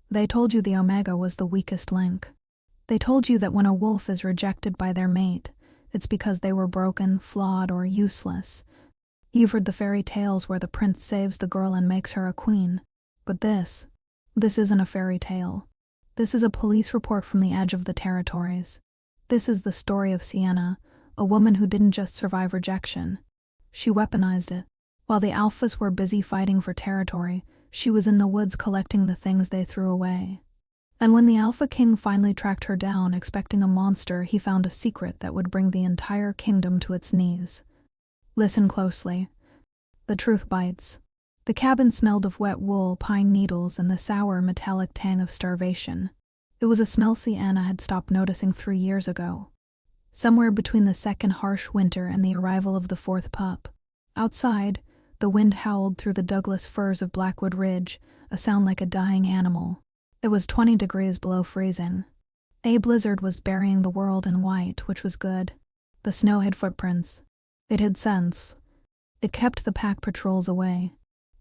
They told you the Omega was the weakest link. They told you that when a wolf is rejected by their mate, it's because they were broken, flawed, or useless. You've heard the fairy tales where the prince saves the girl and makes her a queen. But this isn't a fairy tale. This is a police report from the edge of the territories. This is the story of Sienna, a woman who didn't just survive rejection. She weaponized it. While the alphas were busy fighting for territory, she was in the woods collecting the things they threw away. And when the Alpha King finally tracked her down, expecting a monster, he found a secret that would bring the entire kingdom to its knees. Listen closely. The truth bites. The cabin smelled of wet wool, pine needles, and the sour, metallic tang of starvation. It was a smell Sienna had stopped noticing 3 years ago. Somewhere between the second harsh winter and the arrival of the fourth pup. Outside, the wind howled through the Douglas firs of Blackwood Ridge, a sound like a dying animal. It was 20 degrees below freezing. A blizzard was burying the world in white, which was good. The snow hid footprints. It hid scents. It kept the pack patrols away.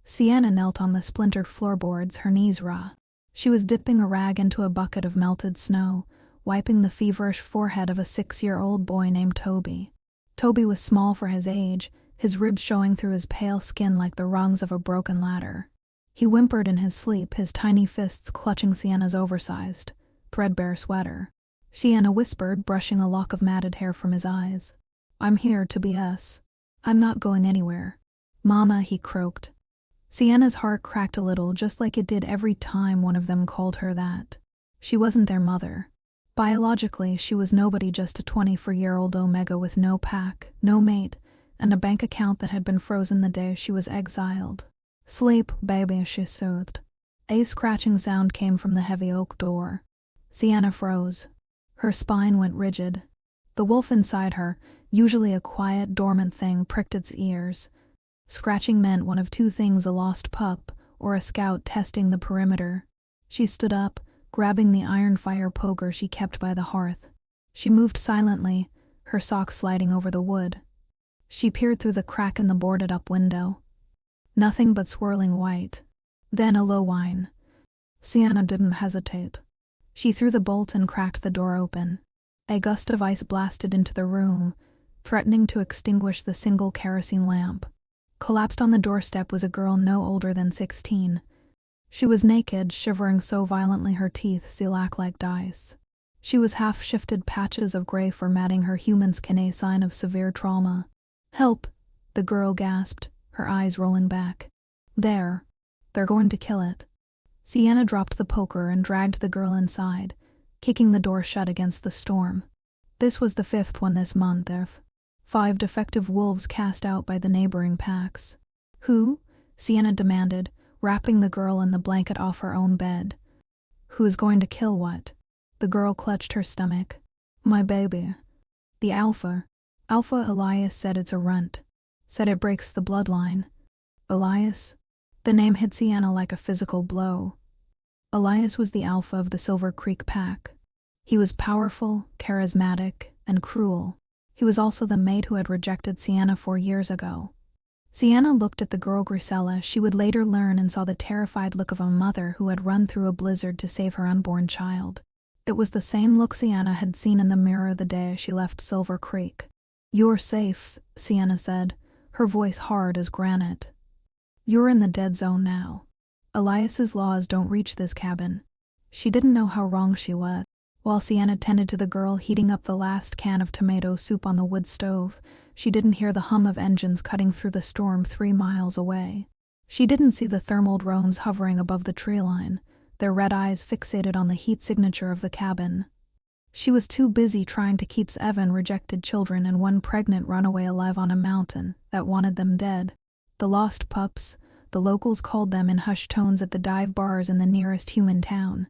Sienna knelt on the splintered floorboards, her knees raw. She was dipping a rag into a bucket of melted snow, wiping the feverish forehead of a 6-year-old boy named Toby. Toby was small for his age, his ribs showing through his pale skin like the rungs of a broken ladder. He whimpered in his sleep, his tiny fists clutching Sienna's oversized, threadbare sweater. Sienna whispered, brushing a lock of matted hair from his eyes. "I'm here to BS. I'm not going anywhere." "Mama," he croaked. Sienna's heart cracked a little, just like it did every time one of them called her that. She wasn't their mother. Biologically, she was nobody, just a 24-year-old Omega with no pack, no mate, and a bank account that had been frozen the day she was exiled. "Sleep, baby," she soothed. A scratching sound came from the heavy oak door. Sienna froze. Her spine went rigid. The wolf inside her, usually a quiet, dormant thing, pricked its ears. Scratching meant one of two things: a lost pup, or a scout testing the perimeter. She stood up, grabbing the iron fire poker she kept by the hearth. She moved silently, her socks sliding over the wood. She peered through the crack in the boarded-up window. Nothing but swirling white. Then a low whine. Sienna didn't hesitate. She threw the bolt and cracked the door open. A gust of ice blasted into the room, threatening to extinguish the single kerosene lamp. Collapsed on the doorstep was a girl no older than 16. She was naked, shivering so violently her teeth shellac like dice. She was half-shifted, patches of gray formatting her human skin, a sign of severe trauma. "Help!" the girl gasped, her eyes rolling back. They're going to kill it." Sienna dropped the poker and dragged the girl inside, kicking the door shut against the storm. This was the 5th one this month of 5 defective wolves cast out by the neighboring packs. "Who?" Sienna demanded, wrapping the girl in the blanket off her own bed. "Who is going to kill what?" The girl clutched her stomach. "My baby." "The Alpha." "Alpha," Elias said. "It's a runt. Said it breaks the bloodline." "Elias?" The name hit Sienna like a physical blow. Elias was the Alpha of the Silver Creek pack. He was powerful, charismatic, and cruel. He was also the mate who had rejected Sienna 4 years ago. Sienna looked at the girl Grisella, she would later learn, and saw the terrified look of a mother who had run through a blizzard to save her unborn child. It was the same look Sienna had seen in the mirror the day she left Silver Creek. "You're safe," Sienna said, her voice hard as granite. "You're in the dead zone now. Elias's laws don't reach this cabin." She didn't know how wrong she was. While Sienna tended to the girl heating up the last can of tomato soup on the wood stove, she didn't hear the hum of engines cutting through the storm 3 miles away. She didn't see the thermal drones hovering above the tree line, their red eyes fixated on the heat signature of the cabin. She was too busy trying to keep 7 rejected children and 1 pregnant runaway alive on a mountain that wanted them dead. The lost pups, the locals called them in hushed tones at the dive bars in the nearest human town.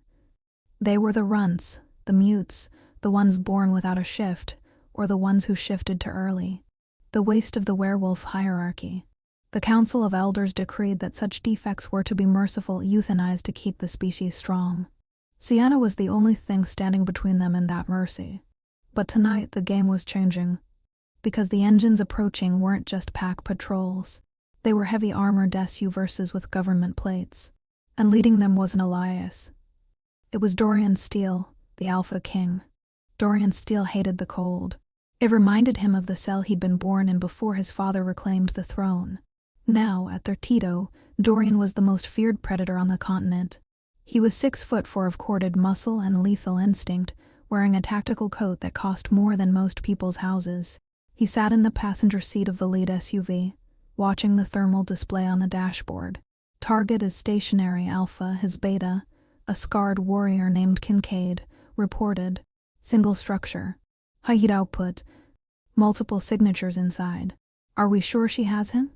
They were the runts, the mutes, the ones born without a shift, or the ones who shifted too early. The waste of the werewolf hierarchy. The Council of Elders decreed that such defects were to be mercifully euthanized to keep the species strong. Sienna was the only thing standing between them and that mercy. But tonight the game was changing. Because the engines approaching weren't just pack patrols. They were heavy armored SUVs with government plates. And leading them wasn't Elias. It was Dorian Steele, the Alpha King. Dorian Steele hated the cold. It reminded him of the cell he'd been born in before his father reclaimed the throne. Now, at 32, Dorian was the most feared predator on the continent. He was 6'4" of corded muscle and lethal instinct, wearing a tactical coat that cost more than most people's houses. He sat in the passenger seat of the lead SUV, watching the thermal display on the dashboard. Target is stationary. Alpha, his beta, a scarred warrior named Kincaid, reported. Single structure. High heat output. Multiple signatures inside. Are we sure she has him?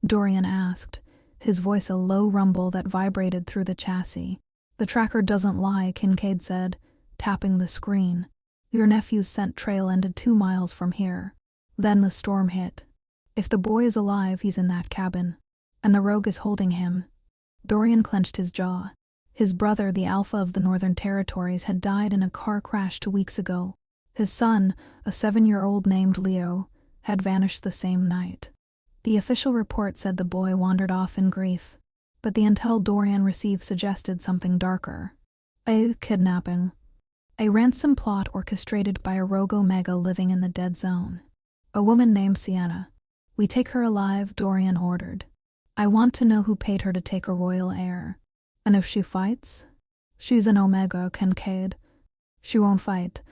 Dorian asked, his voice a low rumble that vibrated through the chassis. The tracker doesn't lie, Kincaid said, tapping the screen. Your nephew's scent trail ended 2 miles from here. Then the storm hit. If the boy is alive, he's in that cabin. And the rogue is holding him. Dorian clenched his jaw. His brother, the Alpha of the Northern Territories, had died in a car crash 2 weeks ago. His son, a 7-year-old named Leo, had vanished the same night. The official report said the boy wandered off in grief, but the intel Dorian received suggested something darker. A kidnapping. A ransom plot orchestrated by a rogue Omega living in the dead zone. A woman named Sienna. We take her alive, Dorian ordered. I want to know who paid her to take a royal heir. And if she fights? She's an Omega, Kincaid. She won't fight.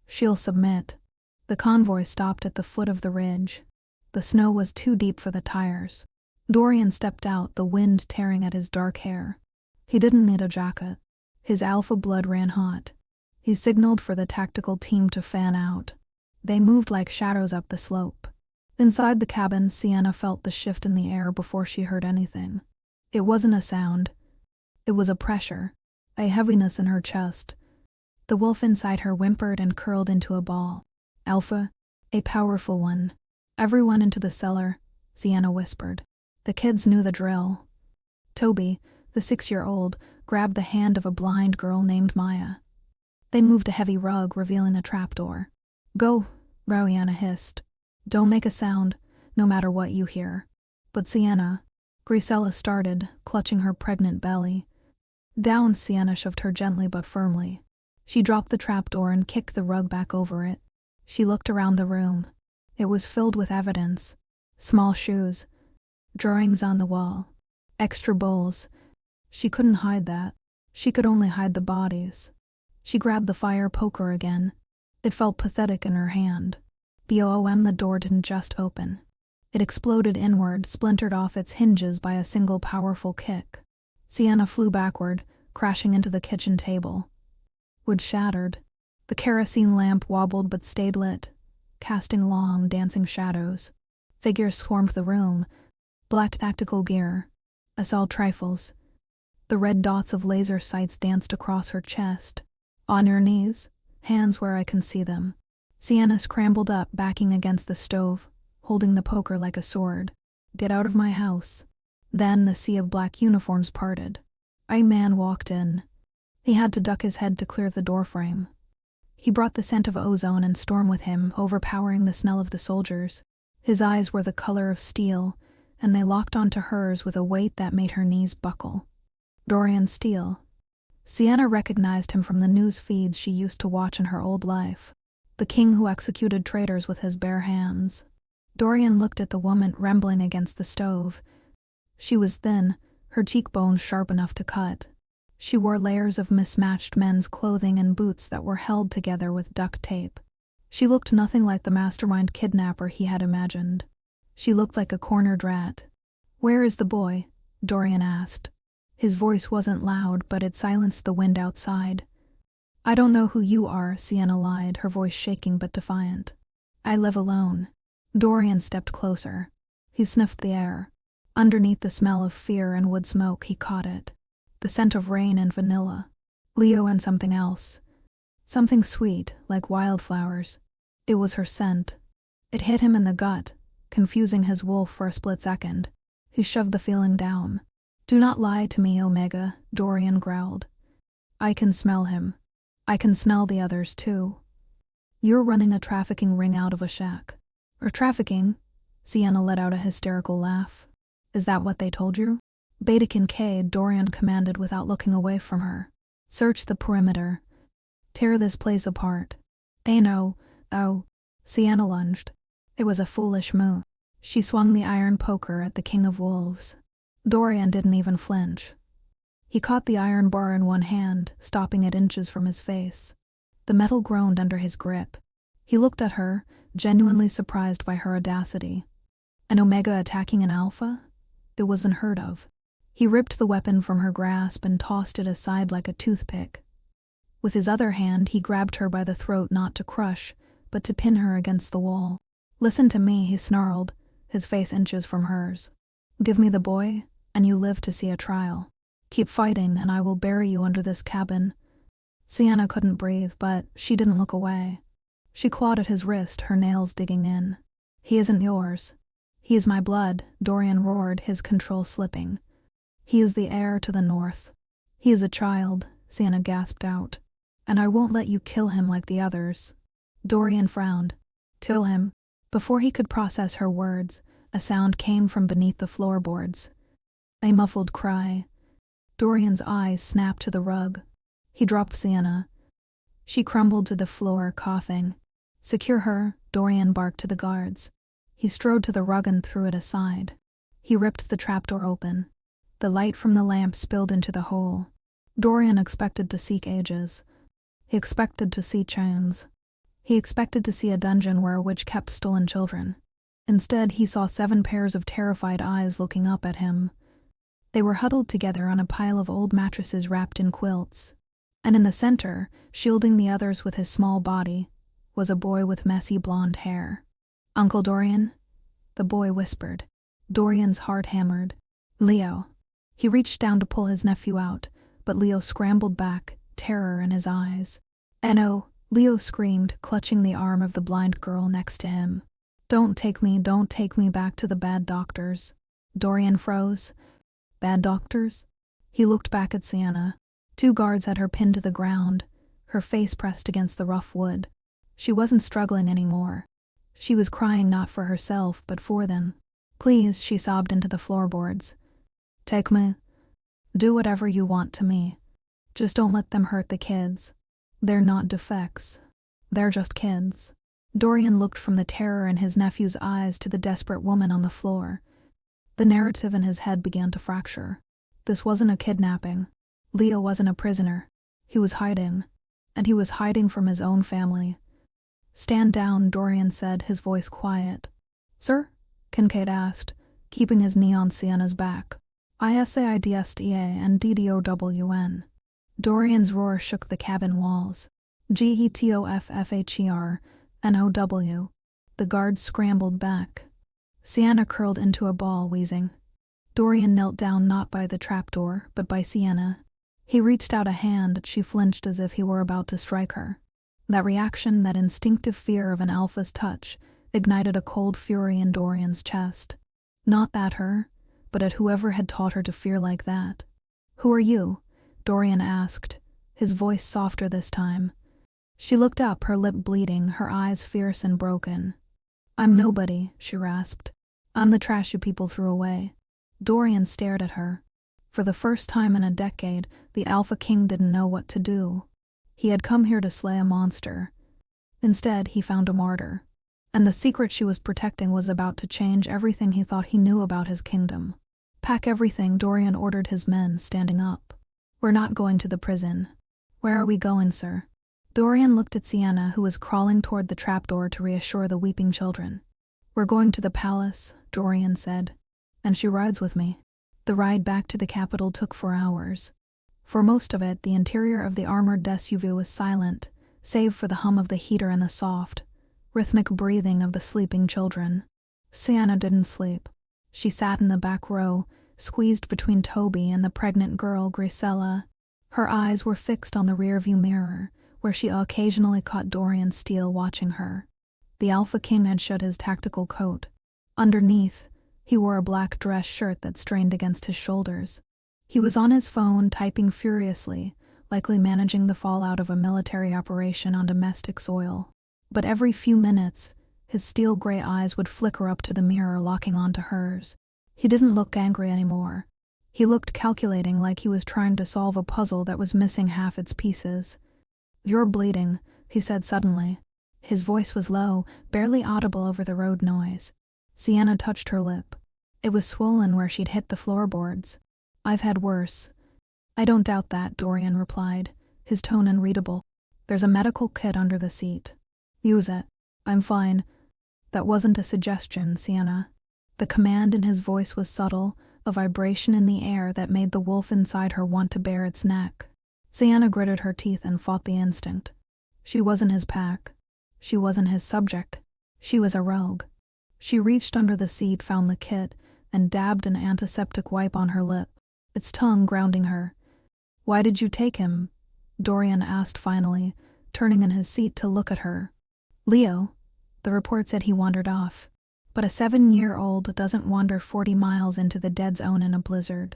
She'll submit. The convoy stopped at the foot of the ridge. The snow was too deep for the tires. Dorian stepped out, the wind tearing at his dark hair. He didn't need a jacket. His alpha blood ran hot. He signaled for the tactical team to fan out. They moved like shadows up the slope. Inside the cabin, Sienna felt the shift in the air before she heard anything. It wasn't a sound. It was a pressure, a heaviness in her chest. The wolf inside her whimpered and curled into a ball. Alpha, a powerful one. Everyone into the cellar, Sienna whispered. The kids knew the drill. Toby, the 6-year-old, grabbed the hand of a blind girl named Maya. They moved a heavy rug, revealing a trapdoor. Go, Rowiana hissed. Don't make a sound, no matter what you hear. But Sienna, Grisella started, clutching her pregnant belly. Down, Sienna shoved her gently but firmly. She dropped the trapdoor and kicked the rug back over it. She looked around the room. It was filled with evidence. Small shoes. Drawings on the wall. Extra bowls. She couldn't hide that. She could only hide the bodies. She grabbed the fire poker again. It felt pathetic in her hand. The door didn't just open. It exploded inward, splintered off its hinges by a single powerful kick. Sienna flew backward, crashing into the kitchen table. Wood shattered. The kerosene lamp wobbled but stayed lit, casting long, dancing shadows. Figures swarmed the room. Black tactical gear. Assault rifles. The red dots of laser sights danced across her chest. On her knees, hands where I can see them. Sienna scrambled up, backing against the stove, holding the poker like a sword. Get out of my house. Then the sea of black uniforms parted. A man walked in. He had to duck his head to clear the doorframe. He brought the scent of ozone and storm with him, overpowering the smell of the soldiers. His eyes were the color of steel, and they locked onto hers with a weight that made her knees buckle. Dorian Steele. Sienna recognized him from the news feeds she used to watch in her old life. The king who executed traitors with his bare hands. Dorian looked at the woman trembling against the stove. She was thin, her cheekbones sharp enough to cut. She wore layers of mismatched men's clothing and boots that were held together with duct tape. She looked nothing like the mastermind kidnapper he had imagined. She looked like a cornered rat. Where is the boy? Dorian asked. His voice wasn't loud, but it silenced the wind outside. I don't know who you are, Sienna lied, her voice shaking but defiant. I live alone. Dorian stepped closer. He sniffed the air. Underneath the smell of fear and wood smoke, he caught it. The scent of rain and vanilla. Leo and something else. Something sweet, like wildflowers. It was her scent. It hit him in the gut, confusing his wolf for a split second. He shoved the feeling down. Do not lie to me, Omega, Dorian growled. I can smell him. I can smell the others too. You're running a trafficking ring out of a shack. Or trafficking? Sienna let out a hysterical laugh. Is that what they told you? Beta Kincaid, Dorian commanded without looking away from her. Search the perimeter. Tear this place apart. They know, though. Sienna lunged. It was a foolish move. She swung the iron poker at the king of wolves. Dorian didn't even flinch. He caught the iron bar in one hand, stopping it inches from his face. The metal groaned under his grip. He looked at her, genuinely surprised by her audacity. An Omega attacking an Alpha? It was unheard of. He ripped the weapon from her grasp and tossed it aside like a toothpick. With his other hand, he grabbed her by the throat not to crush, but to pin her against the wall. "Listen to me," he snarled, his face inches from hers. "Give me the boy, and you live to see a trial. Keep fighting, and I will bury you under this cabin." Sienna couldn't breathe, but she didn't look away. She clawed at his wrist, her nails digging in. "He isn't yours. He is my blood," Dorian roared, his control slipping. "He is the heir to the north. He is a child," Sienna gasped out. "And I won't let you kill him like the others." Dorian frowned. "Kill him?" Before he could process her words, a sound came from beneath the floorboards. A muffled cry. Dorian's eyes snapped to the rug. He dropped Sienna. She crumbled to the floor, coughing. "Secure her," Dorian barked to the guards. He strode to the rug and threw it aside. He ripped the trapdoor open. The light from the lamp spilled into the hole. Dorian expected to seek ages. He expected to see chains. He expected to see a dungeon where a witch kept stolen children. Instead, he saw 7 pairs of terrified eyes looking up at him. They were huddled together on a pile of old mattresses wrapped in quilts. And in the center, shielding the others with his small body, was a boy with messy blonde hair. "Uncle Dorian?" The boy whispered. Dorian's heart hammered. "Leo." He reached down to pull his nephew out, but Leo scrambled back, terror in his eyes. "Eno," Leo screamed, clutching the arm of the blind girl next to him. Don't take me back to the bad doctors." Dorian froze. "Bad doctors?" He looked back at Sienna. 2 guards had her pinned to the ground, her face pressed against the rough wood. She wasn't struggling anymore. She was crying not for herself, but for them. "Please," she sobbed into the floorboards. "Take me. Do whatever you want to me. Just don't let them hurt the kids. They're not defects. They're just kids." Dorian looked from the terror in his nephew's eyes to the desperate woman on the floor. The narrative in his head began to fracture. This wasn't a kidnapping. Leo wasn't a prisoner. He was hiding. And he was hiding from his own family. "Stand down," Dorian said, his voice quiet. "Sir?" Kincaid asked, keeping his knee on Sienna's back. "ISAIDSTA and DDOWN." Dorian's roar shook the cabin walls. "GETOFFHER NOW." The guards scrambled back. Sienna curled into a ball, wheezing. Dorian knelt down not by the trapdoor, but by Sienna. He reached out a hand, she flinched as if he were about to strike her. That reaction, that instinctive fear of an alpha's touch, ignited a cold fury in Dorian's chest. Not at her, but at whoever had taught her to fear like that. "Who are you?" Dorian asked, his voice softer this time. She looked up, her lip bleeding, her eyes fierce and broken. "I'm nobody," she rasped. "I'm the trash you people threw away." Dorian stared at her. For the first time in a decade, the Alpha King didn't know what to do. He had come here to slay a monster. Instead, he found a martyr. And the secret she was protecting was about to change everything he thought he knew about his kingdom. "Pack everything," Dorian ordered his men, standing up. "We're not going to the prison." "Where are we going, sir?" Dorian looked at Sienna, who was crawling toward the trapdoor to reassure the weeping children. "We're going to the palace," Dorian said. "And she rides with me." The ride back to the capital took 4 hours. For most of it, the interior of the armored SUV was silent, save for the hum of the heater and the soft, rhythmic breathing of the sleeping children. Sienna didn't sleep. She sat in the back row, squeezed between Toby and the pregnant girl, Grisella. Her eyes were fixed on the rearview mirror, where she occasionally caught Dorian Steele watching her. The Alpha King had shed his tactical coat. Underneath, he wore a black dress shirt that strained against his shoulders. He was on his phone, typing furiously, likely managing the fallout of a military operation on domestic soil. But every few minutes, his steel-gray eyes would flicker up to the mirror, locking onto hers. He didn't look angry anymore. He looked calculating, like he was trying to solve a puzzle that was missing half its pieces. "You're bleeding," he said suddenly. His voice was low, barely audible over the road noise. Sienna touched her lip. It was swollen where she'd hit the floorboards. "I've had worse." "I don't doubt that," Dorian replied, his tone unreadable. "There's a medical kit under the seat. Use it." "I'm fine." That wasn't a suggestion, Sienna. The command in his voice was subtle, a vibration in the air that made the wolf inside her want to bare its neck. Sienna gritted her teeth and fought the instinct. She wasn't his pack. She wasn't his subject. She was a rogue. She reached under the seat, found the kit, and dabbed an antiseptic wipe on her lip, its tongue grounding her. "Why did you take him?" Dorian asked finally, turning in his seat to look at her. "Leo." The report said he wandered off. But a 7-year-old doesn't wander 40 miles into the dead zone in a blizzard.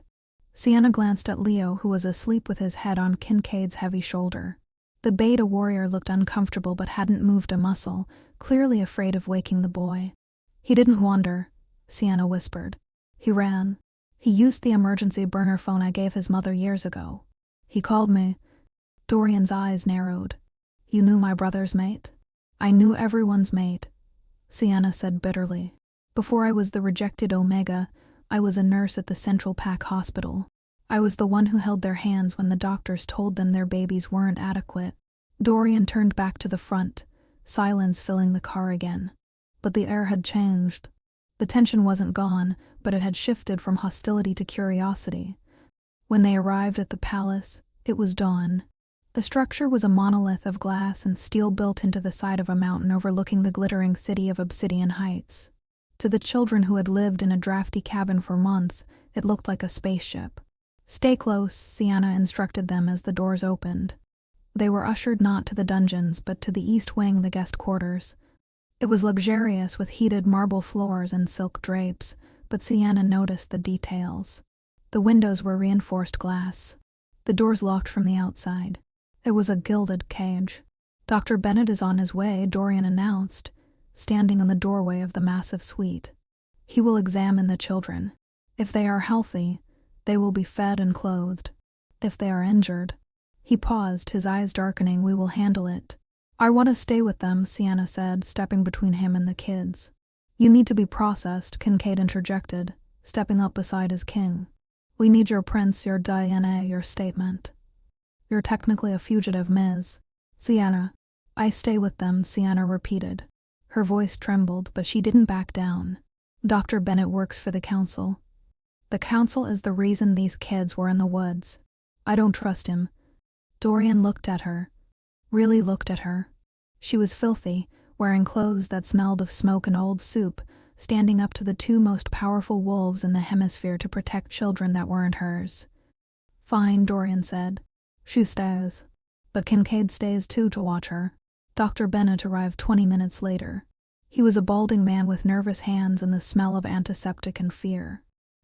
Sienna glanced at Leo, who was asleep with his head on Kincaid's heavy shoulder. The beta warrior looked uncomfortable but hadn't moved a muscle, clearly afraid of waking the boy. "He didn't wander," Sienna whispered. "He ran. He used the emergency burner phone I gave his mother years ago. He called me." Dorian's eyes narrowed. "You knew my brother's mate?" "I knew everyone's mate," Sienna said bitterly. "Before I was the rejected Omega, I was a nurse at the Central Pack Hospital. I was the one who held their hands when the doctors told them their babies weren't adequate." Dorian turned back to the front, silence filling the car again. But the air had changed. The tension wasn't gone, but it had shifted from hostility to curiosity. When they arrived at the palace, it was dawn. The structure was a monolith of glass and steel built into the side of a mountain overlooking the glittering city of Obsidian Heights. To the children who had lived in a drafty cabin for months, it looked like a spaceship. "Stay close," Sienna instructed them as the doors opened. They were ushered not to the dungeons, but to the east wing, the guest quarters. It was luxurious with heated marble floors and silk drapes, but Sienna noticed the details. The windows were reinforced glass. The doors locked from the outside. It was a gilded cage. "Dr. Bennett is on his way," Dorian announced, standing in the doorway of the massive suite. "He will examine the children. If they are healthy, they will be fed and clothed. If they are injured—" He paused, his eyes darkening. "We will handle it." "I want to stay with them," Sienna said, stepping between him and the kids. "You need to be processed," Kincaid interjected, stepping up beside his king. "We need your prints, your DNA, your statement. You're technically a fugitive, Ms. Sienna." "I stay with them," Sienna repeated. Her voice trembled, but she didn't back down. "Dr. Bennett works for the council. The council is the reason these kids were in the woods. I don't trust him." Dorian looked at her. Really looked at her. She was filthy, wearing clothes that smelled of smoke and old soup, standing up to the two most powerful wolves in the hemisphere to protect children that weren't hers. "Fine," Dorian said. "She stays. But Kincaid stays too to watch her." Dr. Bennett arrived 20 minutes later. He was a balding man with nervous hands and the smell of antiseptic and fear.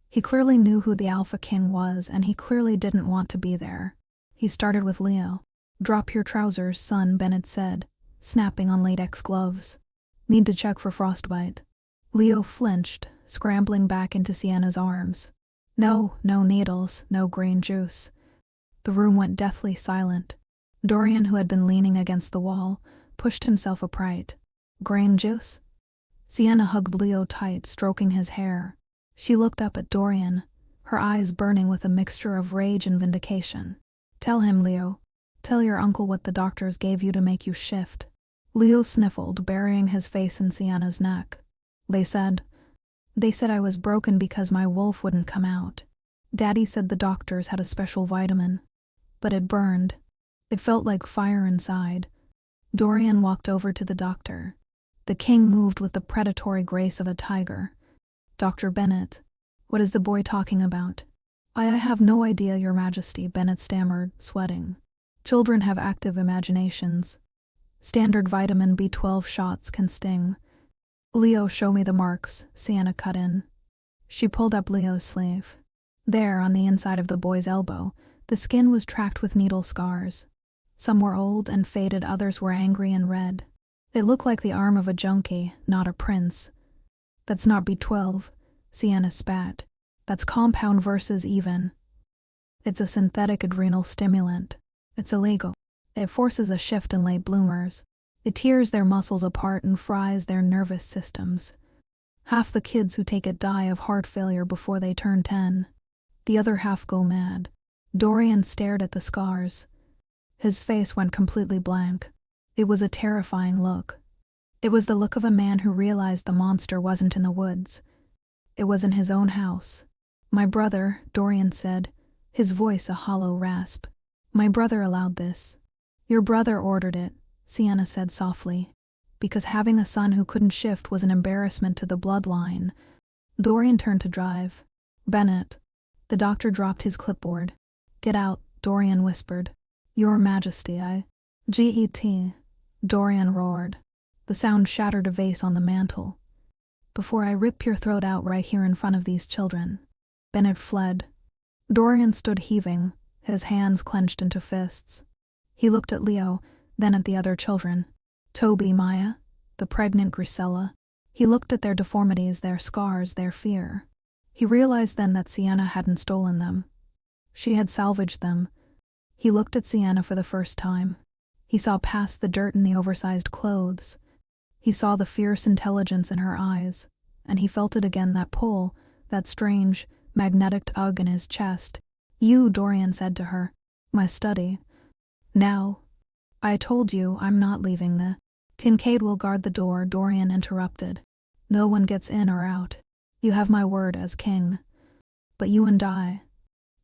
He clearly knew who the Alpha King was, and he clearly didn't want to be there. He started with Leo. "Drop your trousers, son," Bennett said, snapping on latex gloves. "Need to check for frostbite." Leo flinched, scrambling back into Sienna's arms. No needles, no green juice." The room went deathly silent. Dorian, who had been leaning against the wall, pushed himself upright. "Green juice?" Sienna hugged Leo tight, stroking his hair. She looked up at Dorian, her eyes burning with a mixture of rage and vindication. "Tell him, Leo. Tell your uncle what the doctors gave you to make you shift." Leo sniffled, burying his face in Sienna's neck. They said I was broken because my wolf wouldn't come out. Daddy said the doctors had a special vitamin. But it burned. It felt like fire inside." Dorian walked over to the doctor. The king moved with the predatory grace of a tiger. "Dr. Bennett, what is the boy talking about?" I have no idea, Your Majesty," Bennett stammered, sweating. "Children have active imaginations. Standard vitamin B12 shots can sting." "Leo, show me the marks," Sienna cut in. She pulled up Leo's sleeve. There, on the inside of the boy's elbow, the skin was tracked with needle scars. Some were old and faded, others were angry and red. It looked like the arm of a junkie, not a prince. "That's not B12, Sienna spat. That's compound versus even. It's a synthetic adrenal stimulant. It's illegal. It forces a shift in late bloomers. It tears their muscles apart and fries their nervous systems. Half the kids who take it die of heart failure before they turn 10. The other half go mad. Dorian stared at the scars. His face went completely blank. It was a terrifying look. It was the look of a man who realized the monster wasn't in the woods. It was in his own house. My brother, Dorian said, his voice a hollow rasp. My brother allowed this. Your brother ordered it, Sienna said softly, because having a son who couldn't shift was an embarrassment to the bloodline. Dorian turned to drive. Bennett. The doctor dropped his clipboard. Get out, Dorian whispered. Your Majesty, I. G.E.T. Dorian roared. The sound shattered a vase on the mantel. Before I rip your throat out right here in front of these children. Bennett fled. Dorian stood heaving, his hands clenched into fists. He looked at Leo, then at the other children. Toby, Maya, the pregnant Grisella. He looked at their deformities, their scars, their fear. He realized then that Sienna hadn't stolen them. She had salvaged them. He looked at Sienna for the first time. He saw past the dirt in the oversized clothes. He saw the fierce intelligence in her eyes, and he felt it again, that pull, that strange, magnetic tug in his chest. You, Dorian said to her. My study. Now. I told you I'm not leaving the... Kincaid will guard the door, Dorian interrupted. No one gets in or out. You have my word as king. But you and I.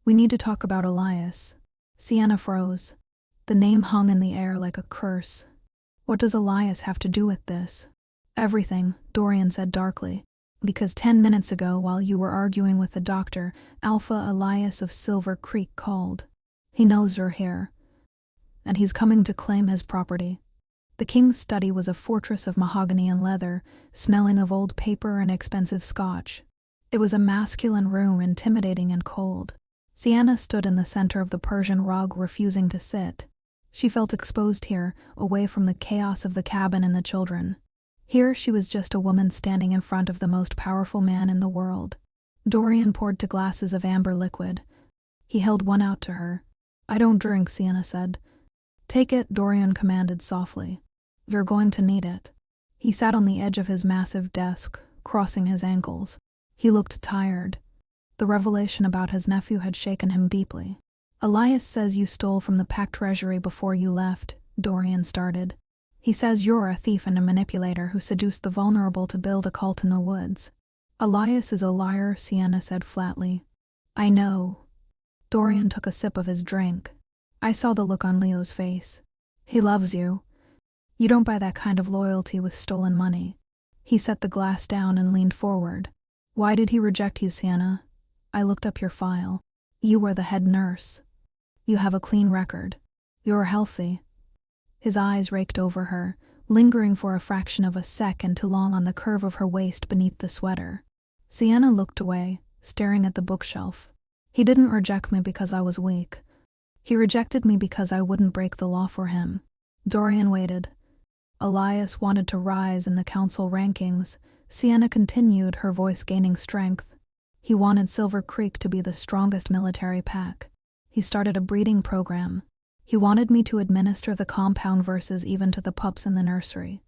We need to talk about Elias. Sienna froze. The name hung in the air like a curse. What does Elias have to do with this? Everything, Dorian said darkly. Because 10 minutes ago, while you were arguing with the doctor, Alpha Elias of Silver Creek called. He knows you're here. And he's coming to claim his property. The king's study was a fortress of mahogany and leather, smelling of old paper and expensive scotch. It was a masculine room, intimidating and cold. Sienna stood in the center of the Persian rug, refusing to sit. She felt exposed here, away from the chaos of the cabin and the children. Here she was just a woman standing in front of the most powerful man in the world. Dorian poured 2 glasses of amber liquid. He held one out to her. I don't drink, Sienna said. Take it, Dorian commanded softly. You're going to need it. He sat on the edge of his massive desk, crossing his ankles. He looked tired. The revelation about his nephew had shaken him deeply. Elias says you stole from the packed treasury before you left, Dorian started. He says you're a thief and a manipulator who seduced the vulnerable to build a cult in the woods. Elias is a liar, Sienna said flatly. I know. Dorian took a sip of his drink. I saw the look on Leo's face. He loves you. You don't buy that kind of loyalty with stolen money. He set the glass down and leaned forward. Why did he reject you, Sienna? I looked up your file. You were the head nurse. You have a clean record. You're healthy. His eyes raked over her, lingering for a fraction of a second too long on the curve of her waist beneath the sweater. Sienna looked away, staring at the bookshelf. He didn't reject me because I was weak. He rejected me because I wouldn't break the law for him. Dorian waited. Elias wanted to rise in the council rankings. Sienna continued, her voice gaining strength. He wanted Silver Creek to be the strongest military pack. He started a breeding program. He wanted me to administer the compound verses even to the pups in the nursery.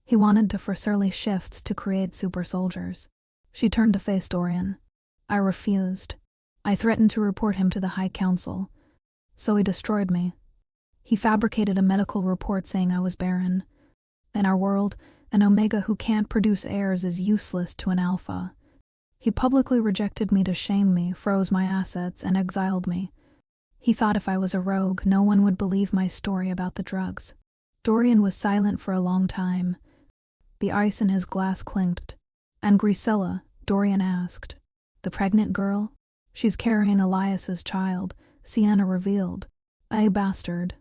He wanted to force early shifts to create super soldiers. She turned to face Dorian. I refused. I threatened to report him to the High Council. So he destroyed me. He fabricated a medical report saying I was barren. In our world, an Omega who can't produce heirs is useless to an Alpha. He publicly rejected me to shame me, froze my assets, and exiled me. He thought if I was a rogue, no one would believe my story about the drugs. Dorian was silent for a long time. The ice in his glass clinked. And Grisella, Dorian asked. The pregnant girl? She's carrying Elias's child, Sienna revealed. A bastard.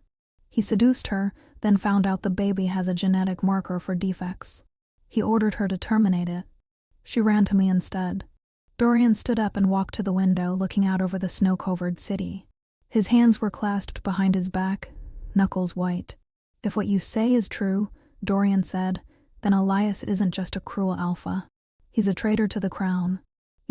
He seduced her, then found out the baby has a genetic marker for defects. He ordered her to terminate it. She ran to me instead. Dorian stood up and walked to the window, looking out over the snow-covered city. His hands were clasped behind his back, knuckles white. If what you say is true, Dorian said, then Elias isn't just a cruel alpha. He's a traitor to the crown.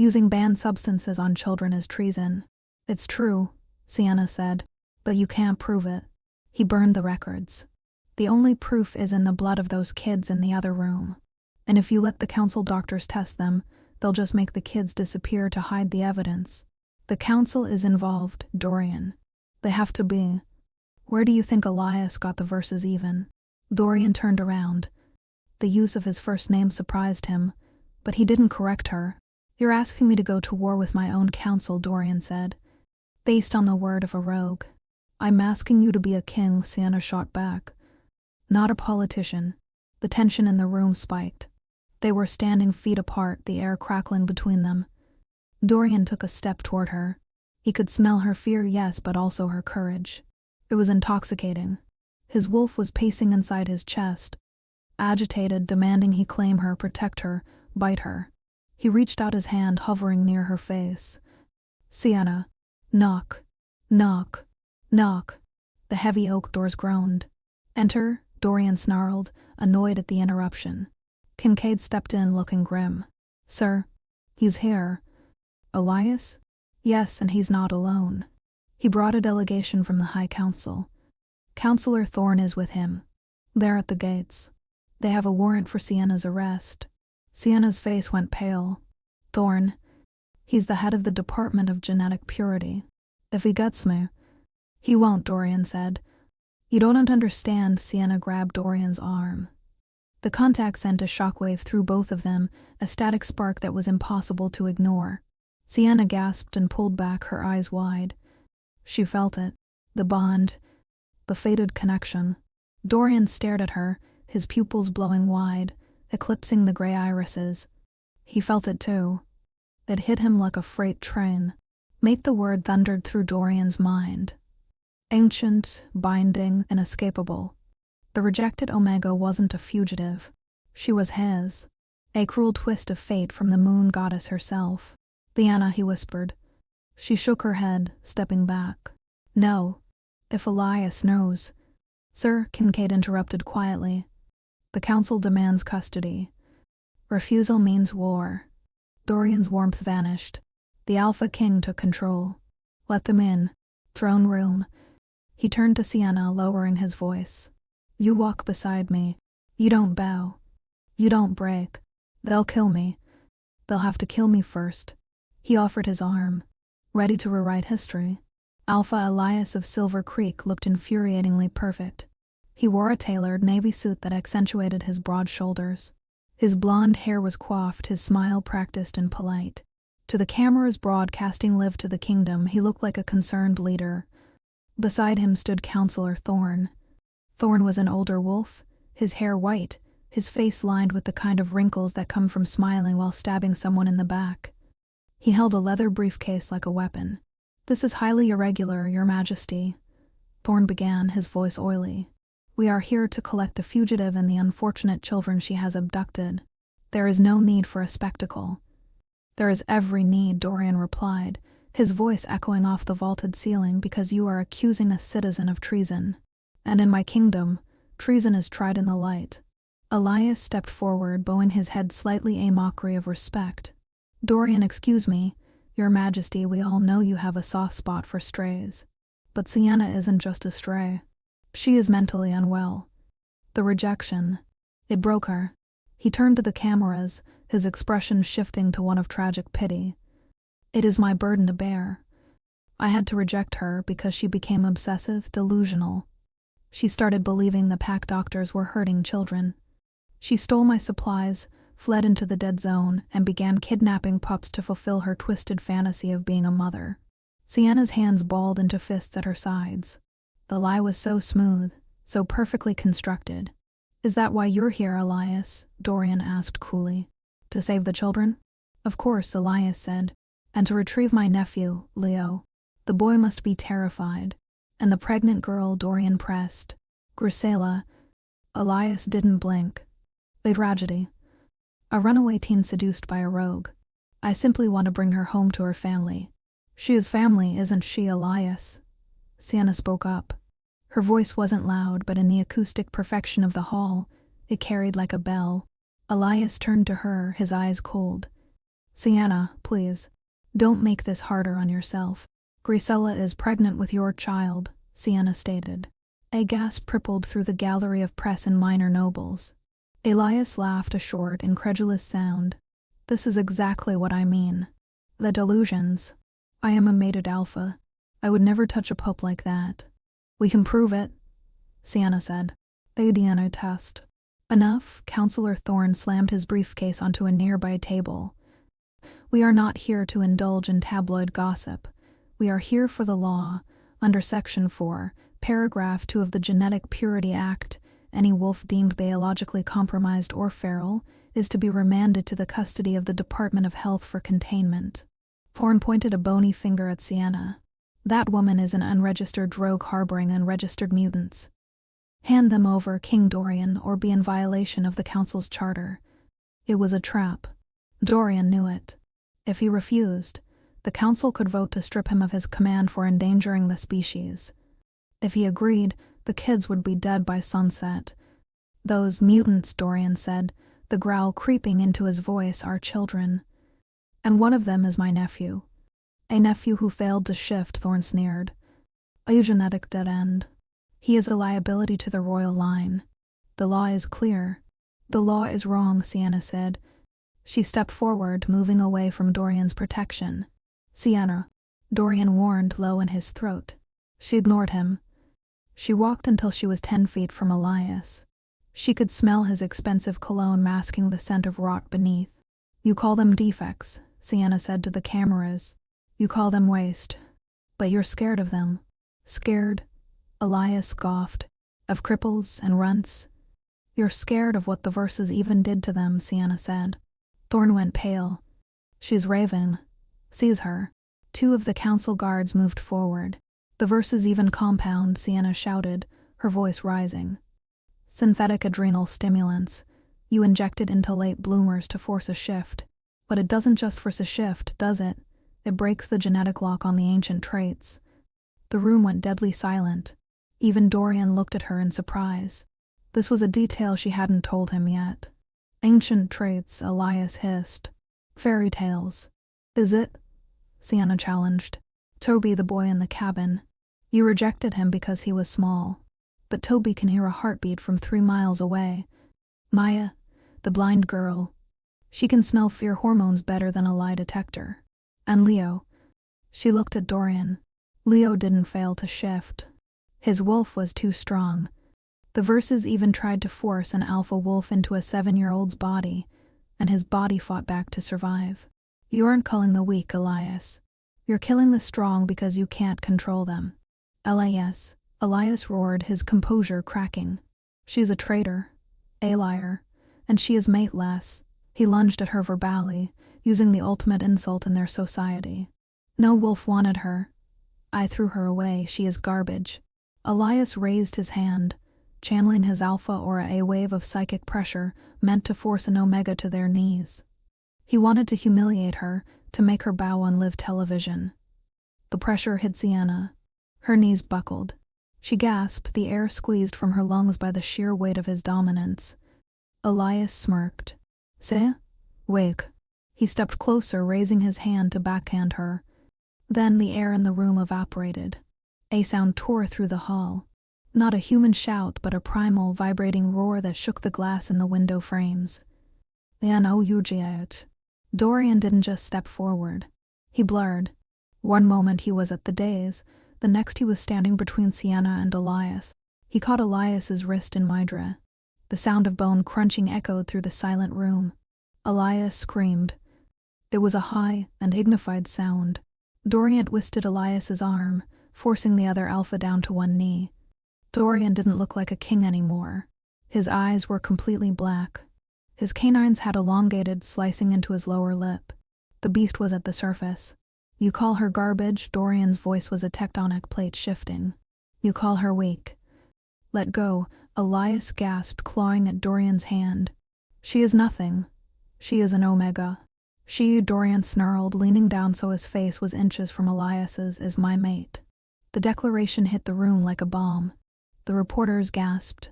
Using banned substances on children is treason. It's true, Sienna said, but you can't prove it. He burned the records. The only proof is in the blood of those kids in the other room. And if you let the council doctors test them, they'll just make the kids disappear to hide the evidence. The council is involved, Dorian. They have to be. Where do you think Elias got the verses even? Dorian turned around. The use of his first name surprised him, but he didn't correct her. You're asking me to go to war with my own council, Dorian said. Based on the word of a rogue. I'm asking you to be a king, Sienna shot back. Not a politician. The tension in the room spiked. They were standing feet apart, the air crackling between them. Dorian took a step toward her. He could smell her fear, yes, but also her courage. It was intoxicating. His wolf was pacing inside his chest, agitated, demanding he claim her, protect her, bite her. He reached out his hand, hovering near her face. Sienna. Knock. Knock. Knock. The heavy oak doors groaned. Enter, Dorian snarled, annoyed at the interruption. Kincaid stepped in, looking grim. Sir, he's here. Elias? Yes, and he's not alone. He brought a delegation from the High Council. Councillor Thorne is with him. They're at the gates. They have a warrant for Sienna's arrest. Sienna's face went pale. Thorne. He's the head of the Department of Genetic Purity. If he gets me. He won't, Dorian said. You don't understand, Sienna grabbed Dorian's arm. The contact sent a shockwave through both of them, a static spark that was impossible to ignore. Sienna gasped and pulled back, her eyes wide. She felt it. The bond. The fated connection. Dorian stared at her, his pupils blowing wide, eclipsing the gray irises. He felt it too. It hit him like a freight train. Mate, the word thundered through Dorian's mind. Ancient, binding, inescapable. The rejected Omega wasn't a fugitive. She was his. A cruel twist of fate from the moon goddess herself. Diana, he whispered. She shook her head, stepping back. No. If Elias knows. Sir, Kincaid interrupted quietly. The council demands custody. Refusal means war. Dorian's warmth vanished. The Alpha King took control. Let them in. Throne room. He turned to Sienna, lowering his voice. You walk beside me. You don't bow. You don't break. They'll kill me. They'll have to kill me first. He offered his arm. Ready to rewrite history. Alpha Elias of Silver Creek looked infuriatingly perfect. He wore a tailored navy suit that accentuated his broad shoulders. His blonde hair was coiffed, his smile practiced and polite. To the cameras broadcasting Live to the Kingdom, he looked like a concerned leader. Beside him stood Councillor Thorne. Thorne was an older wolf, his hair white, his face lined with the kind of wrinkles that come from smiling while stabbing someone in the back. He held a leather briefcase like a weapon. This is highly irregular, Your Majesty. Thorne began, his voice oily. We are here to collect a fugitive and the unfortunate children she has abducted. There is no need for a spectacle. There is every need, Dorian replied, his voice echoing off the vaulted ceiling, because you are accusing a citizen of treason. And in my kingdom, treason is tried in the light. Elias stepped forward, bowing his head slightly, a mockery of respect. Dorian, excuse me, Your Majesty, we all know you have a soft spot for strays. But Sienna isn't just a stray. She is mentally unwell. The rejection. It broke her. He turned to the cameras, his expression shifting to one of tragic pity. It is my burden to bear. I had to reject her because she became obsessive, delusional. She started believing the pack doctors were hurting children. She stole my supplies, fled into the dead zone, and began kidnapping pups to fulfill her twisted fantasy of being a mother. Sienna's hands balled into fists at her sides. The lie was so smooth, so perfectly constructed. Is that why you're here, Elias? Dorian asked coolly. To save the children? Of course, Elias said. And to retrieve my nephew, Leo. The boy must be terrified. And the pregnant girl, Dorian pressed. Grisela. Elias didn't blink. A tragedy. A runaway teen seduced by a rogue. I simply want to bring her home to her family. She is family, isn't she, Elias? Sienna spoke up. Her voice wasn't loud, but in the acoustic perfection of the hall, it carried like a bell. Elias turned to her, his eyes cold. Sienna, please. Don't make this harder on yourself. Grisella is pregnant with your child, Sienna stated. A gasp rippled through the gallery of press and minor nobles. Elias laughed a short, incredulous sound. This is exactly what I mean. The delusions. I am a mated alpha. I would never touch a pup like that. We can prove it, Sienna said. A DNA test. Enough, Counselor Thorne slammed his briefcase onto a nearby table. We are not here to indulge in tabloid gossip. We are here for the law. Under Section 4, Paragraph 2 of the Genetic Purity Act, any wolf deemed biologically compromised or feral is to be remanded to the custody of the Department of Health for containment. Thorne pointed a bony finger at Sienna. That woman is an unregistered rogue harboring unregistered mutants. Hand them over, King Dorian, or be in violation of the Council's charter. It was a trap. Dorian knew it. If he refused, the Council could vote to strip him of his command for endangering the species. If he agreed, the kids would be dead by sunset. Those mutants, Dorian said, the growl creeping into his voice, are children. And one of them is my nephew. A nephew who failed to shift, Thorne sneered. A eugenetic dead end. He is a liability to the royal line. The law is clear. The law is wrong, Sienna said. She stepped forward, moving away from Dorian's protection. Sienna, Dorian warned, low in his throat. She ignored him. She walked until she was 10 feet from Elias. She could smell his expensive cologne masking the scent of rot beneath. You call them defects, Sienna said to the cameras. You call them waste. But you're scared of them. Scared? Elias scoffed. Of cripples and runts. You're scared of what the verses even did to them, Sienna said. Thorne went pale. She's raving. Seize her. 2 of the council guards moved forward. The verses even compound, Sienna shouted, her voice rising. Synthetic adrenal stimulants. You inject it into late bloomers to force a shift. But it doesn't just force a shift, does it? It breaks the genetic lock on the ancient traits. The room went deadly silent. Even Dorian looked at her in surprise. This was a detail she hadn't told him yet. Ancient traits, Elias hissed. Fairy tales. Is it? Sienna challenged. Toby, the boy in the cabin. You rejected him because he was small. But Toby can hear a heartbeat from 3 miles away. Maya, the blind girl. She can smell fear hormones better than a lie detector. And Leo. She looked at Dorian. Leo didn't fail to shift. His wolf was too strong. The verses even tried to force an alpha wolf into a 7-year-old's body, and his body fought back to survive. You aren't culling the weak, Elias. You're killing the strong because you can't control them. Elias roared, his composure cracking. She's a traitor, a liar, and she is mateless. He lunged at her verbally, using the ultimate insult in their society. No wolf wanted her. I threw her away, she is garbage. Elias raised his hand, channeling his alpha aura, a wave of psychic pressure meant to force an omega to their knees. He wanted to humiliate her, to make her bow on live television. The pressure hit Sienna. Her knees buckled. She gasped, the air squeezed from her lungs by the sheer weight of his dominance. Elias smirked. "C'est? Wake." He stepped closer, raising his hand to backhand her. Then the air in the room evaporated. A sound tore through the hall. Not a human shout, but a primal, vibrating roar that shook the glass in the window frames. Dorian didn't just step forward. He blurred. One moment he was at the dais, the next he was standing between Sienna and Elias. He caught Elias's wrist in Mydra. The sound of bone crunching echoed through the silent room. Elias screamed. It was a high and dignified sound. Dorian twisted Elias's arm, forcing the other alpha down to one knee. Dorian didn't look like a king anymore. His eyes were completely black. His canines had elongated, slicing into his lower lip. The beast was at the surface. You call her garbage? Dorian's voice was a tectonic plate shifting. You call her weak. Let go, Elias gasped, clawing at Dorian's hand. She is nothing. She is an omega. She, Dorian snarled, leaning down so his face was inches from Elias's, is my mate. The declaration hit the room like a bomb. The reporters gasped.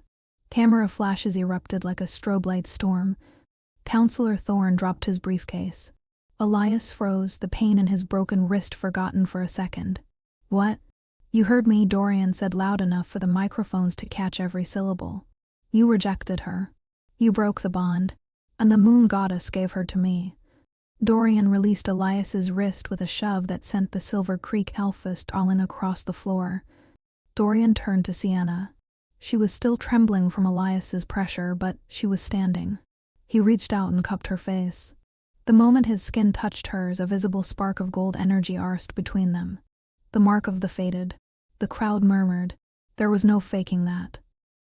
Camera flashes erupted like a strobe light storm. Counselor Thorne dropped his briefcase. Elias froze, the pain in his broken wrist forgotten for a second. "What?" "You heard me," Dorian said loud enough for the microphones to catch every syllable. "You rejected her. You broke the bond. And the moon goddess gave her to me." Dorian released Elias's wrist with a shove that sent the Silver Creek Hellfist falling across the floor. Dorian turned to Sienna. She was still trembling from Elias's pressure, but she was standing. He reached out and cupped her face. The moment his skin touched hers, a visible spark of gold energy arced between them. The mark of the fated. The crowd murmured. There was no faking that.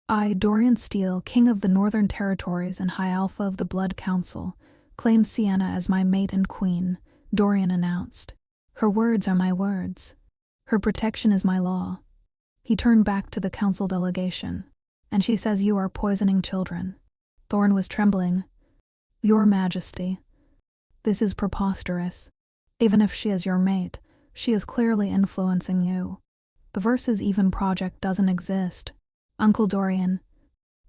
"I, Dorian Steele, King of the Northern Territories and High Alpha of the Blood Council, claim Sienna as my mate and queen," Dorian announced. "Her words are my words. Her protection is my law." He turned back to the council delegation. "And she says you are poisoning children." Thorn was trembling. "Your Majesty, this is preposterous. Even if she is your mate, she is clearly influencing you. The Versus Even project doesn't exist." "Uncle Dorian."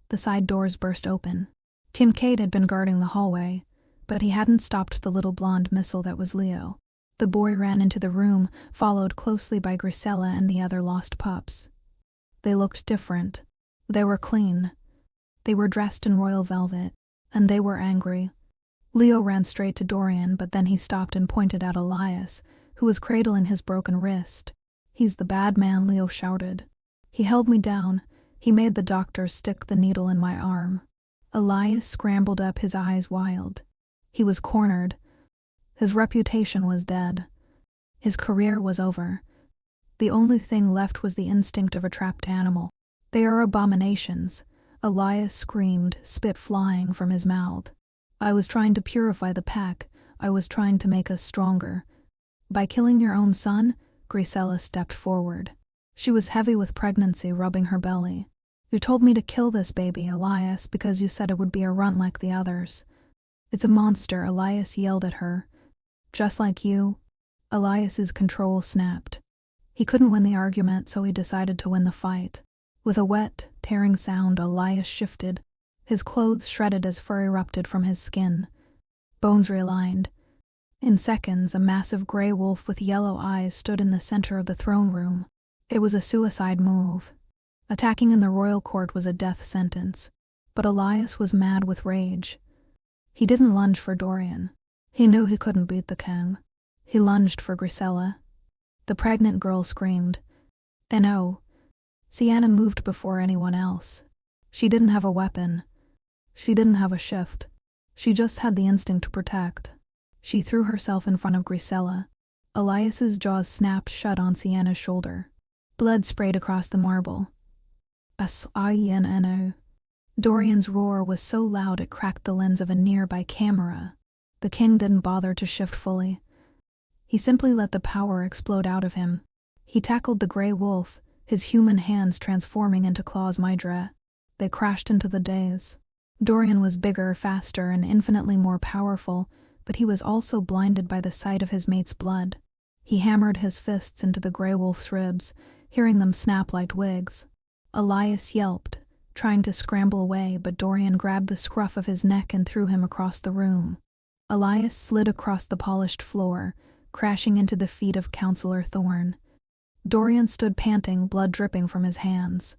The side doors burst open. Kincaid had been guarding the hallway, but he hadn't stopped the little blonde missile that was Leo. The boy ran into the room, followed closely by Grisella and the other lost pups. They looked different. They were clean. They were dressed in royal velvet, and they were angry. Leo ran straight to Dorian, but then he stopped and pointed at Elias, who was cradling his broken wrist. "He's the bad man," Leo shouted. "He held me down. He made the doctor stick the needle in my arm." Elias scrambled up, his eyes wild. He was cornered. His reputation was dead. His career was over. The only thing left was the instinct of a trapped animal. "They are abominations," Elias screamed, spit flying from his mouth. "I was trying to purify the pack. I was trying to make us stronger." "By killing your own son?" Grisella stepped forward. She was heavy with pregnancy, rubbing her belly. "You told me to kill this baby, Elias, because you said it would be a runt like the others." "It's a monster," Elias yelled at her. "Just like you." Elias's control snapped. He couldn't win the argument, so he decided to win the fight. With a wet, tearing sound, Elias shifted. His clothes shredded as fur erupted from his skin. Bones realigned. In seconds, a massive gray wolf with yellow eyes stood in the center of the throne room. It was a suicide move. Attacking in the royal court was a death sentence. But Elias was mad with rage. He didn't lunge for Dorian. He knew he couldn't beat the king. He lunged for Grisella. The pregnant girl screamed. Then Sienna moved before anyone else. She didn't have a weapon. She didn't have a shift. She just had the instinct to protect. She threw herself in front of Grisella. Elias's jaws snapped shut on Sienna's shoulder. Blood sprayed across the marble. S-I-N-N-O. Dorian's roar was so loud it cracked the lens of a nearby camera. The king didn't bother to shift fully. He simply let the power explode out of him. He tackled the gray wolf, his human hands transforming into claws Mydra. They crashed into the daze. Dorian was bigger, faster, and infinitely more powerful, but he was also blinded by the sight of his mate's blood. He hammered his fists into the gray wolf's ribs, hearing them snap like twigs. Elias yelped, trying to scramble away, but Dorian grabbed the scruff of his neck and threw him across the room. Elias slid across the polished floor, crashing into the feet of Counselor Thorn. Dorian stood panting, blood dripping from his hands.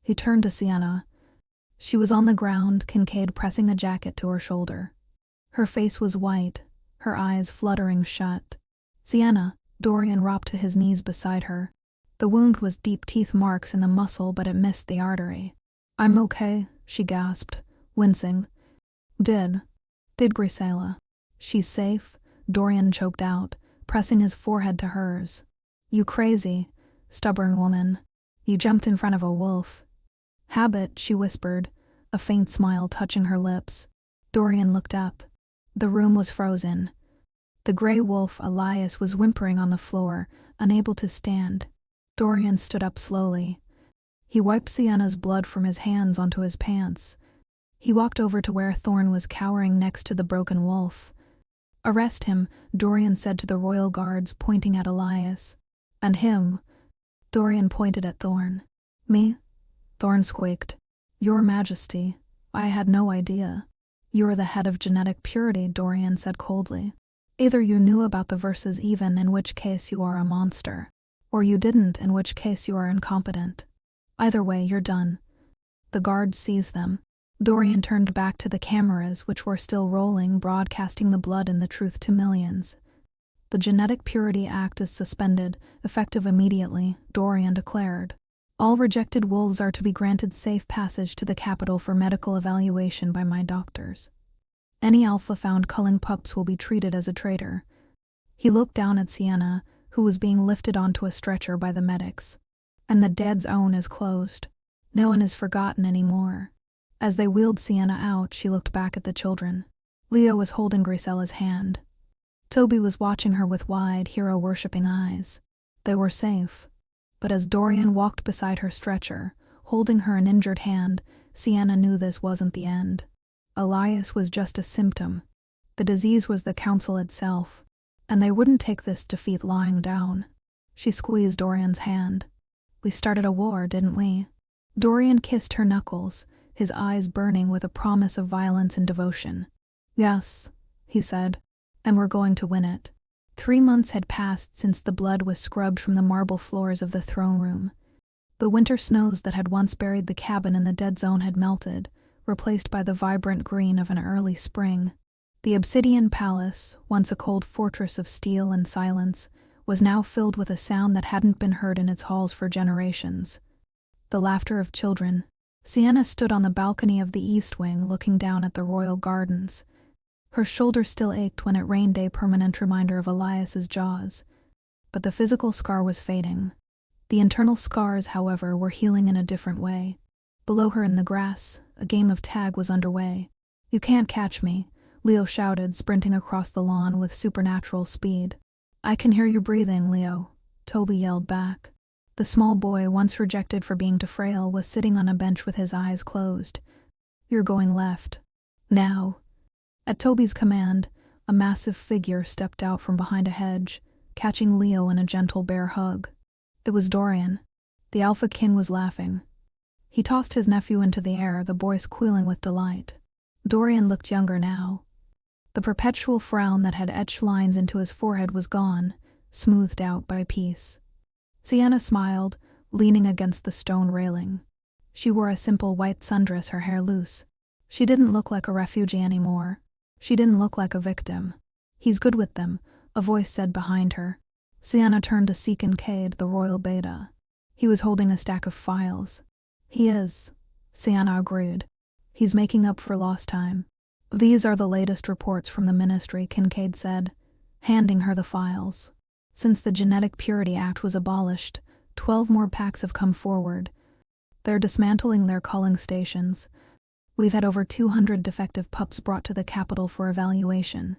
He turned to Sienna. She was on the ground, Kincaid pressing a jacket to her shoulder. Her face was white, her eyes fluttering shut. "Sienna," Dorian ropped to his knees beside her. The wound was deep teeth marks in the muscle, but it missed the artery. "I'm okay," she gasped, wincing. Did Grisella. "She's safe," Dorian choked out, pressing his forehead to hers. "You crazy, stubborn woman. You jumped in front of a wolf." "Habit," she whispered, a faint smile touching her lips. Dorian looked up. The room was frozen. The gray wolf, Elias, was whimpering on the floor, unable to stand. Dorian stood up slowly. He wiped Sienna's blood from his hands onto his pants. He walked over to where Thorn was cowering next to the broken wolf. "Arrest him," Dorian said to the royal guards, pointing at Elias. "And him." Dorian pointed at Thorn. "Me?" Thorn squeaked. "Your Majesty, I had no idea." "You're the head of genetic purity," Dorian said coldly. Either you knew about the verses even, in which case you are a monster, or you didn't, in which case you are incompetent. Either way, you're done. The guard sees them. Dorian turned back to the cameras, which were still rolling, broadcasting the blood and the truth to millions. The Genetic Purity Act is suspended, effective immediately, Dorian declared. All rejected wolves are to be granted safe passage to the capital for medical evaluation by my doctors. Any alpha found culling pups will be treated as a traitor. He looked down at Sienna, who was being lifted onto a stretcher by the medics. And the dead zone is closed. No one is forgotten anymore. As they wheeled Sienna out, she looked back at the children. Leo was holding Grisella's hand. Toby was watching her with wide, hero-worshipping eyes. They were safe. But as Dorian walked beside her stretcher, holding her an injured hand, Sienna knew this wasn't the end. Elias was just a symptom. The disease was the council itself, and they wouldn't take this defeat lying down. She squeezed Dorian's hand. We started a war, didn't we? Dorian kissed her knuckles, his eyes burning with a promise of violence and devotion. Yes, he said, and we're going to win it. 3 months had passed since the blood was scrubbed from the marble floors of the throne room. The winter snows that had once buried the cabin in the dead zone had melted, replaced by the vibrant green of an early spring. The obsidian palace, once a cold fortress of steel and silence, was now filled with a sound that hadn't been heard in its halls for generations. The laughter of children. Sienna stood on the balcony of the east wing looking down at the royal gardens. Her shoulder still ached when it rained, a permanent reminder of Elias's jaws. But the physical scar was fading. The internal scars, however, were healing in a different way. Below her in the grass, a game of tag was underway. You can't catch me, Leo shouted, sprinting across the lawn with supernatural speed. I can hear you breathing, Leo, Toby yelled back. The small boy, once rejected for being too frail, was sitting on a bench with his eyes closed. You're going left. Now. At Toby's command, a massive figure stepped out from behind a hedge, catching Leo in a gentle bear hug. It was Dorian. The Alpha King was laughing. He tossed his nephew into the air, the boy squealing with delight. Dorian looked younger now. The perpetual frown that had etched lines into his forehead was gone, smoothed out by peace. Sienna smiled, leaning against the stone railing. She wore a simple white sundress, her hair loose. She didn't look like a refugee anymore. She didn't look like a victim. He's good with them, a voice said behind her. Sienna turned to see Kincaid, the royal beta. He was holding a stack of files. He is, Sienna agreed. He's making up for lost time. These are the latest reports from the ministry, Kincaid said, handing her the files. Since the Genetic Purity Act was abolished, 12 more packs have come forward. They're dismantling their culling stations. We've had over 200 defective pups brought to the capital for evaluation.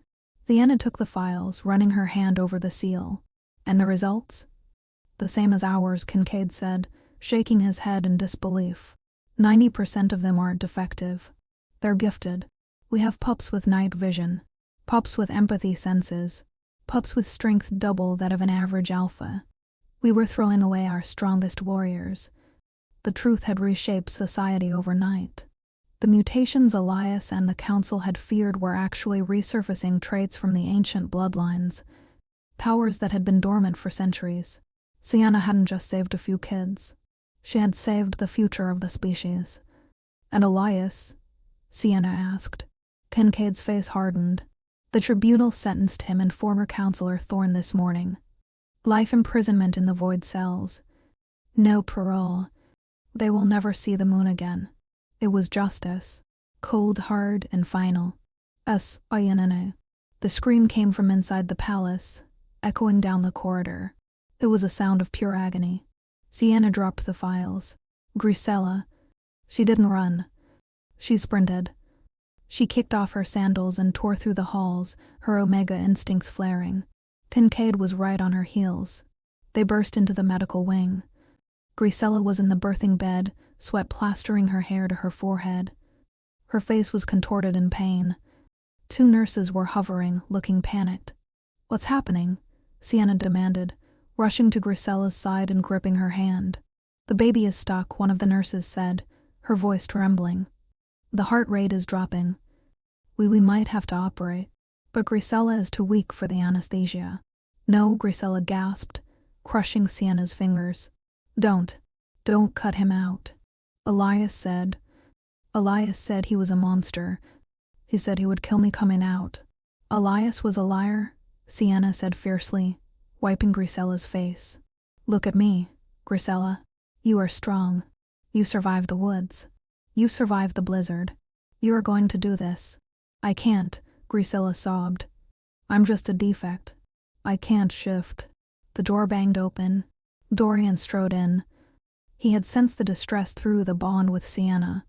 Sienna took the files, running her hand over the seal. And the results? The same as ours, Kincaid said, shaking his head in disbelief. 90% of them aren't defective. They're gifted. We have pups with night vision, pups with empathy senses, pups with strength double that of an average alpha. We were throwing away our strongest warriors. The truth had reshaped society overnight. The mutations Elias and the Council had feared were actually resurfacing traits from the ancient bloodlines, powers that had been dormant for centuries. Sienna hadn't just saved a few kids. She had saved the future of the species. And Elias? Sienna asked. Kincaid's face hardened. The tribunal sentenced him and former Councillor Thorne this morning. Life imprisonment in the void cells. No parole. They will never see the moon again. It was justice. Cold, hard, and final. S-I-N-N-A. The scream came from inside the palace, echoing down the corridor. It was a sound of pure agony. Sienna dropped the files. Grisella. She didn't run. She sprinted. She kicked off her sandals and tore through the halls, her Omega instincts flaring. Kincaid was right on her heels. They burst into the medical wing. Grisella was in the birthing bed, sweat plastering her hair to her forehead. Her face was contorted in pain. 2 nurses were hovering, looking panicked. What's happening? Sienna demanded, rushing to Grisella's side and gripping her hand. The baby is stuck, one of the nurses said, her voice trembling. The heart rate is dropping. We might have to operate. But Grisella is too weak for the anesthesia. No, Grisella gasped, crushing Sienna's fingers. Don't cut him out. Elias said he was a monster. He said he would kill me coming out. Elias was a liar, Sienna said fiercely, wiping Grisella's face. Look at me, Grisella. You are strong. You survived the woods. You survived the blizzard. You are going to do this. I can't, Grisella sobbed. I'm just a defect. I can't shift. The door banged open. Dorian strode in. He had sensed the distress through the bond with Sienna.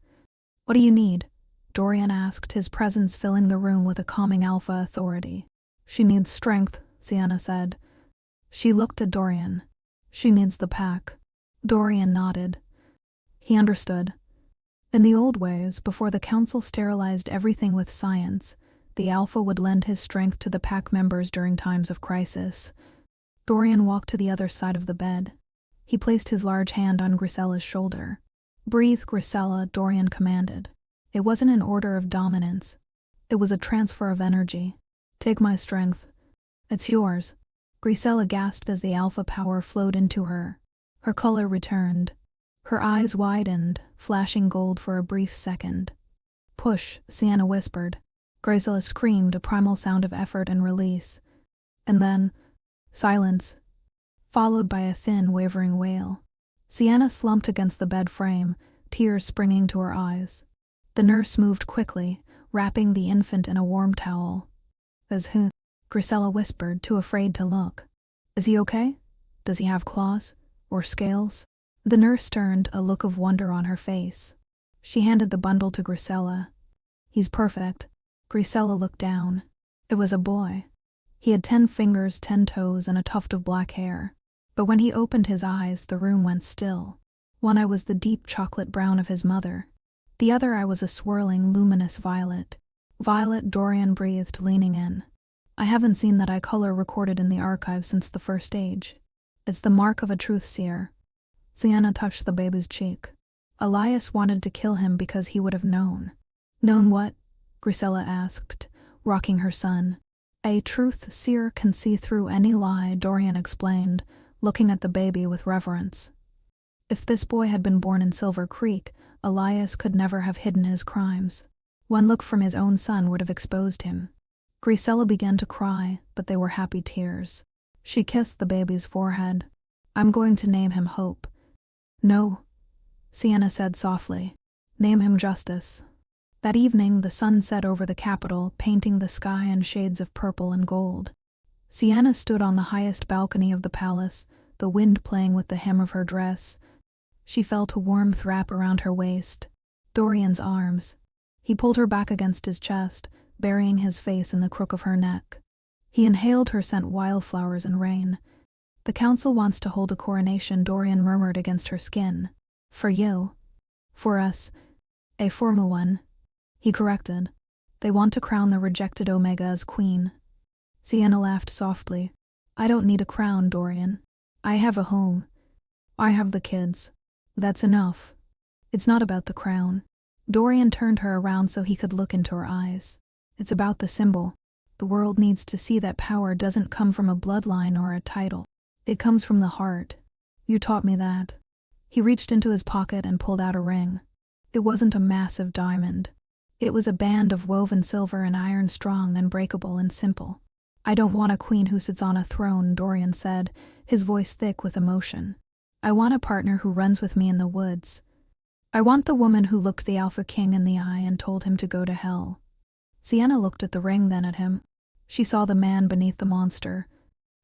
What do you need? Dorian asked, his presence filling the room with a calming alpha authority. She needs strength, Sienna said. She looked at Dorian. She needs the pack. Dorian nodded. He understood. In the old ways, before the council sterilized everything with science, the alpha would lend his strength to the pack members during times of crisis. Dorian walked to the other side of the bed. He placed his large hand on Grisella's shoulder. Breathe, Grisella, Dorian commanded. It wasn't an order of dominance. It was a transfer of energy. Take my strength. It's yours. Grisella gasped as the alpha power flowed into her. Her color returned. Her eyes widened, flashing gold for a brief second. Push, Sienna whispered. Grisella screamed, a primal sound of effort and release. And then, silence, followed by a thin, wavering wail. Sienna slumped against the bed frame, tears springing to her eyes. The nurse moved quickly, wrapping the infant in a warm towel. Is he? Grisella whispered, too afraid to look. Is he okay? Does he have claws? Or scales? The nurse turned, a look of wonder on her face. She handed the bundle to Grisella. He's perfect. Grisella looked down. It was a boy. He had 10 fingers, 10 toes, and a tuft of black hair. But when he opened his eyes, the room went still. One eye was the deep chocolate brown of his mother. The other eye was a swirling, luminous violet. Violet, Dorian breathed, leaning in. I haven't seen that eye color recorded in the archive since the first age. It's the mark of a truth seer. Sienna touched the baby's cheek. Elias wanted to kill him because he would have known. Known what? Grisella asked, rocking her son. A truth seer can see through any lie, Dorian explained, looking at the baby with reverence. If this boy had been born in Silver Creek, Elias could never have hidden his crimes. One look from his own son would have exposed him. Grisella began to cry, but they were happy tears. She kissed the baby's forehead. I'm going to name him Hope. No, Sienna said softly. Name him Justice. That evening, the sun set over the capital, painting the sky in shades of purple and gold. Sienna stood on the highest balcony of the palace, the wind playing with the hem of her dress. She felt a warmth wrap around her waist. Dorian's arms. He pulled her back against his chest, burying his face in the crook of her neck. He inhaled her scent wildflowers and rain. The council wants to hold a coronation, Dorian murmured against her skin. For you. For us. A formal one. He corrected. They want to crown the rejected Omega as queen. Sienna laughed softly. I don't need a crown, Dorian. I have a home. I have the kids. That's enough. It's not about the crown. Dorian turned her around so he could look into her eyes. It's about the symbol. The world needs to see that power doesn't come from a bloodline or a title. It comes from the heart. You taught me that. He reached into his pocket and pulled out a ring. It wasn't a massive diamond. It was a band of woven silver and iron, strong, unbreakable, and simple. I don't want a queen who sits on a throne, Dorian said, his voice thick with emotion. I want a partner who runs with me in the woods. I want the woman who looked the Alpha King in the eye and told him to go to hell. Sienna looked at the ring, then at him. She saw the man beneath the monster.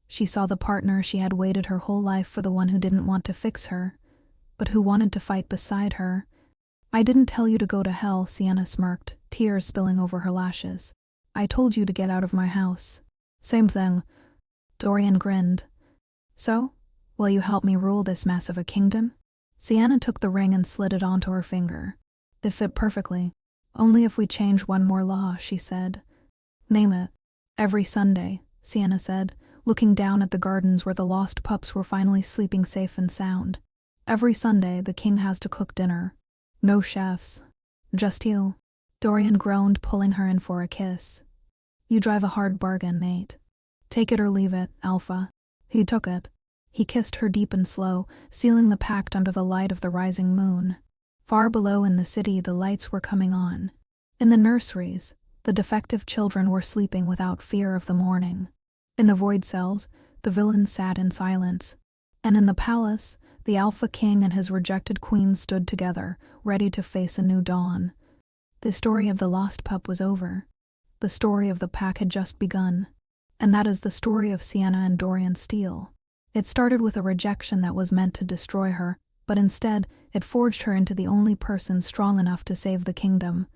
She saw the partner she had waited her whole life for, the one who didn't want to fix her, but who wanted to fight beside her. I didn't tell you to go to hell, Sienna smirked, tears spilling over her lashes. I told you to get out of my house. Same thing. Dorian grinned. So, will you help me rule this mess of a kingdom? Sienna took the ring and slid it onto her finger. It fit perfectly. Only if we change one more law, she said. Name it. Every Sunday, Sienna said, looking down at the gardens where the lost pups were finally sleeping safe and sound. Every Sunday, the king has to cook dinner. No chefs. Just you. Dorian groaned, pulling her in for a kiss. You drive a hard bargain, Nate. Take it or leave it, Alpha. He took it. He kissed her deep and slow, sealing the pact under the light of the rising moon. Far below in the city, the lights were coming on. In the nurseries, the defective children were sleeping without fear of the morning. In the void cells, the villains sat in silence. And in the palace, the Alpha King and his rejected queen stood together, ready to face a new dawn. The story of the lost pup was over. The story of the pack had just begun. And that is the story of Sienna and Dorian Steele. It started with a rejection that was meant to destroy her, but instead, it forged her into the only person strong enough to save the kingdom.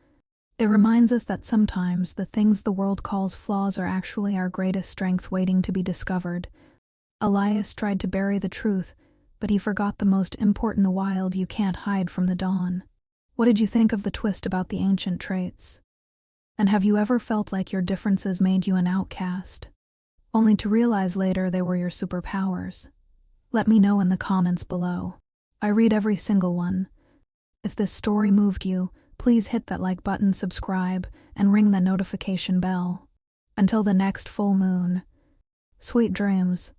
It reminds us that sometimes the things the world calls flaws are actually our greatest strength waiting to be discovered. Elias tried to bury the truth, but he forgot the most important: the wild you can't hide from the dawn. What did you think of the twist about the ancient traits? And have you ever felt like your differences made you an outcast, only to realize later they were your superpowers? Let me know in the comments below. I read every single one. If this story moved you, please hit that like button, subscribe, and ring the notification bell. Until the next full moon, sweet dreams.